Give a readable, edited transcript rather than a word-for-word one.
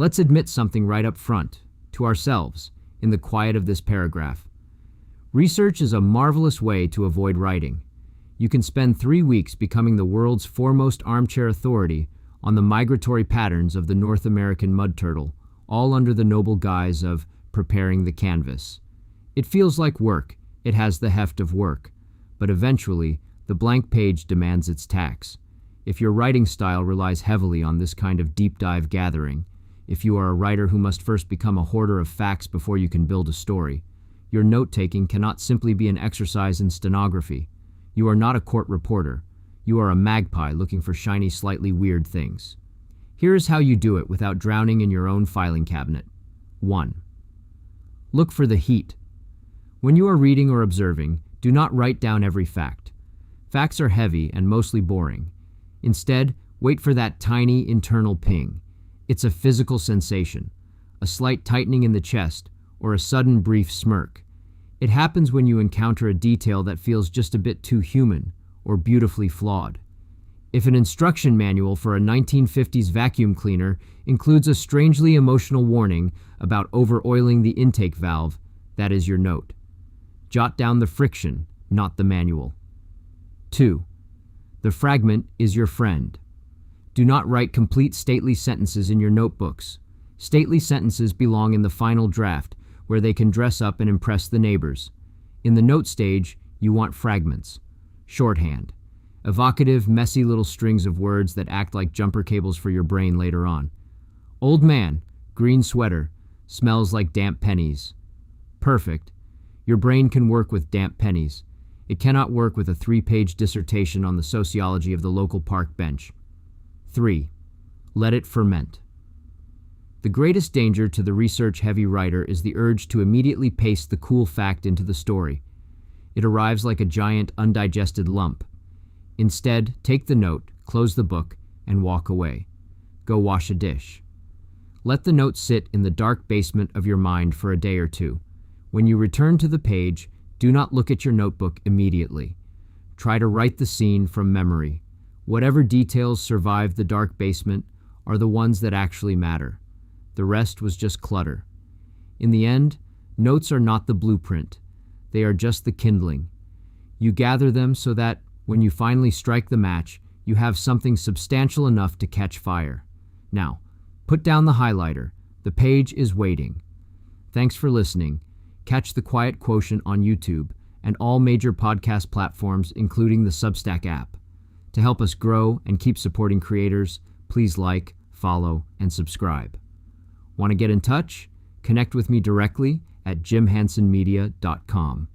Let's admit something right up front, to ourselves, in the quiet of this paragraph. Research is a marvelous way to avoid writing. You can spend 3 weeks becoming the world's foremost armchair authority on the migratory patterns of the North American mud turtle, all under the noble guise of preparing the canvas. It feels like work, it has the heft of work, but eventually, the blank page demands its tax. If your writing style relies heavily on this kind of deep dive gathering, if you are a writer who must first become a hoarder of facts before you can build a story, your note-taking cannot simply be an exercise in stenography. You are not a court reporter. You are a magpie looking for shiny, slightly weird things. Here is how you do it without drowning in your own filing cabinet. 1. Look for the heat. When you are reading or observing, do not write down every fact. Facts are heavy and mostly boring. Instead, wait for that tiny internal ping. It's a physical sensation, a slight tightening in the chest, or a sudden brief smirk. It happens when you encounter a detail that feels just a bit too human or beautifully flawed. If an instruction manual for a 1950s vacuum cleaner includes a strangely emotional warning about over-oiling the intake valve, that is your note. Jot down the friction, not the manual. 2. The fragment is your friend. Do not write complete stately sentences in your notebooks. Stately sentences belong in the final draft, where they can dress up and impress the neighbors. In the note stage, you want fragments. Shorthand. Evocative, messy little strings of words that act like jumper cables for your brain later on. Old man, green sweater, smells like damp pennies. Perfect. Your brain can work with damp pennies. It cannot work with a 3-page dissertation on the sociology of the local park bench. 3. Let it ferment. The greatest danger to the research-heavy writer is the urge to immediately paste the cool fact into the story. It arrives like a giant, undigested lump. Instead, take the note, close the book, and walk away. Go wash a dish. Let the note sit in the dark basement of your mind for a day or two. When you return to the page, do not look at your notebook immediately. Try to write the scene from memory. Whatever details survive the dark basement are the ones that actually matter. The rest was just clutter. In the end, notes are not the blueprint. They are just the kindling. You gather them so that, when you finally strike the match, you have something substantial enough to catch fire. Now, put down the highlighter. The page is waiting. Thanks for listening. Catch The Quiet Quotient on YouTube and all major podcast platforms, including the Substack app. To help us grow and keep supporting creators, please like, follow, and subscribe. Want to get in touch? Connect with me directly at jimhansonmedia.com.